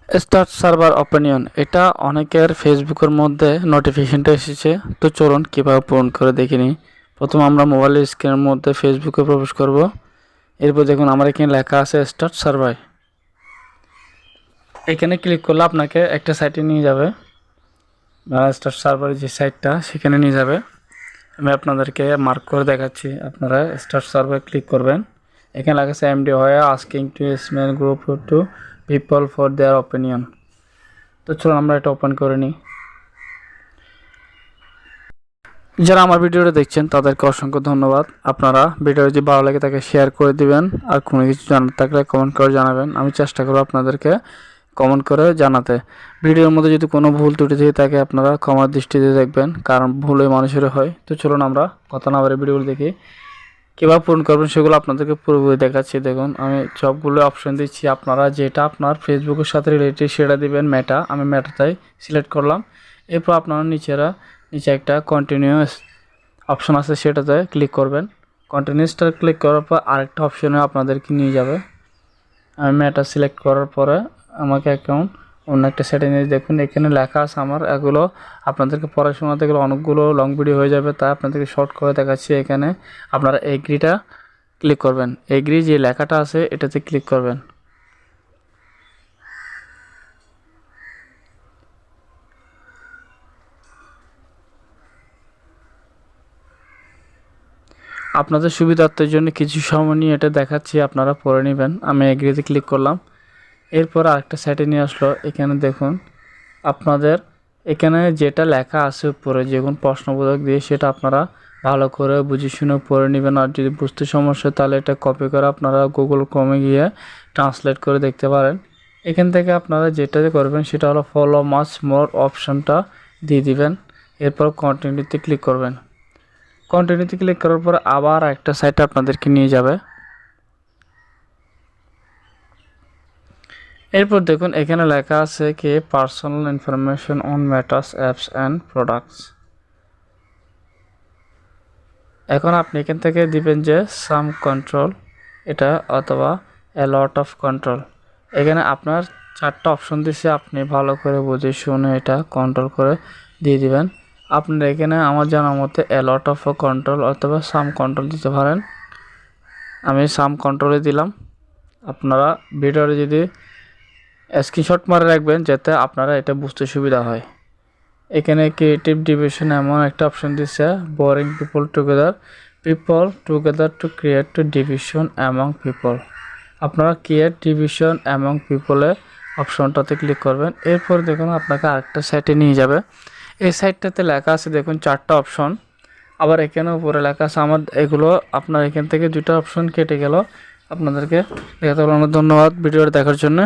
Start server opinion, এটা অনেকের ফেসবুকের মধ্যে নোটিফিকেশনটা এসেছে। তো চলুন কীভাবে পূরণ করে দেখে নিই। প্রথমে আমরা মোবাইলের স্ক্রিনের মধ্যে ফেসবুকে প্রবেশ করব। এরপর দেখুন আমার এখানে লেখা আছে স্টার্ট সার্ভার। এখানে ক্লিক করলে আপনাকে একটা সাইটে নিয়ে যাবে, স্টার্ট সার্ভারের যে সাইটটা সেখানে নিয়ে যাবে। আমি আপনাদেরকে মার্ক করে দেখাচ্ছি। আপনারা স্টার্ট সার্ভার ক্লিক করবেন। এখানে লেখা আছে এমডি হয় asking to small group to people for their opinion. তো চলুন আমরা এটা ওপেন করে নিই। যারা আমার ভিডিওটা দেখছেন তাদেরকে অসংখ্য ধন্যবাদ। আপনারা ভিডিও যদি ভালো লাগে তাকে শেয়ার করে দিবেন, আর কোনো কিছু জানার থাকলে কমেন্ট করে জানাবেন। আমি চেষ্টা করব আপনাদেরকে কমেন্ট করে জানাতে। ভিডিওর মধ্যে যদি কোনো ভুল ত্রুটি থেকে থাকে আপনারা ক্ষমার দৃষ্টিতে দেখবেন, কারণ ভুল ওই মানুষের হয়। তো চলুন আমরা কথা না বলে ভিডিওগুলো দেখি, কীভাবে পূরণ করবেন সেগুলো আপনাদেরকে পুরোপুরি দেখাচ্ছি। দেখুন আমি সবগুলো অপশন দিচ্ছি, আপনারা যেটা আপনার ফেসবুকের সাথে রিলেটেড সেটা দিবেন। মেটা, আমি মেটাটাই সিলেক্ট করলাম। এরপর আপনারা নিচে একটা কন্টিনিউয়াস অপশন আছে, সেটাতে ক্লিক করবেন। কন্টিনিউসটা ক্লিক করার পর আরেকটা অপশনে আপনাদেরকে নিয়ে যাবে। আমি মেটা সিলেক্ট করার পরে আমাকে অ্যাকাউন্ট অন্য একটা সেটিংয়ে দেখুন এখানে লেখা আছে আমার। এগুলো আপনাদেরকে পড়াশোনাতে গেলে অনেকগুলো লং ভিডিও হয়ে যাবে, তাই আপনাদেরকে শর্ট করে দেখাচ্ছি। এখানে আপনারা এগ্রিটা ক্লিক করবেন। এগ্রি যে লেখাটা আছে এটাতে ক্লিক করবেন। আপনাদের সুবিধার্থের জন্য কিছু সময় নিয়ে এটা দেখাচ্ছি, আপনারা পড়ে নেবেন। আমি এগ্রিতে ক্লিক করলাম। এরপর আরেকটা সাইটে নিয়ে আসলো। এখানে দেখুন আপনাদের এখানে যেটা লেখা আছে উপরে যে কোনো প্রশ্নবোধক দিয়ে সেটা আপনারা ভালো করে বুঝে শুনে পড়ে নেবেন। আর যদি বুঝতে সমস্যা তাহলে এটা কপি করে আপনারা গুগল ক্রোমে গিয়ে ট্রান্সলেট করে দেখতে পারেন। এখান থেকে আপনারা যেটা করবেন সেটা হলো ফলো মাচ মোর অপশানটা দিয়ে দিবেন। এরপর কন্টিনিউতে ক্লিক করবেন। কন্টিনিউতে ক্লিক করার পর আবার একটা সাইটে আপনাদেরকে নিয়ে যাবে। এরপর দেখুন এখানে লেখা আছে কি personal information on Meta's apps and products. এখন আপনি এখান থেকে দিবেন যে সাম কন্ট্রোল এটা, অথবা এ লট অফ কন্ট্রোল। এখানে আপনার চারটা অপশন দিচ্ছে, আপনি ভালো করে বুঝে শুনে এটা কন্ট্রোল করে দিয়ে দিবেন। আপনারা এখানে আমার জানার মতে এ লট অফ কন্ট্রোল অথবা সাম কন্ট্রোল দিতে পারেন। আমি সাম কন্ট্রোলে দিলাম। আপনারা ভিডিওতে যদি স্ক্রিনশট মারে রাখবেন যাতে আপনারা এটা বুঝতে সুবিধা হয়। এখানে ক্রিয়েটিভ ডিভিশন এমন একটা অপশন দিচ্ছে, bring people together to create to division among people. আপনারা ক্রিয়েট ডিভিশন অ্যামং পিপলের অপশনটাতে ক্লিক করবেন। এরপর দেখুন আপনাকে আরেকটা সাইটে নিয়ে যাবে। এই সাইটটাতে লেখা আছে দেখুন চারটা অপশন। আবার এখানে উপরে লেখা আছে আমার এগুলো আপনার এখান থেকে দুটো অপশন কেটে গেল। আপনাদেরকে দেখাতে অনেক ধন্যবাদ ভিডিওটা দেখার জন্য।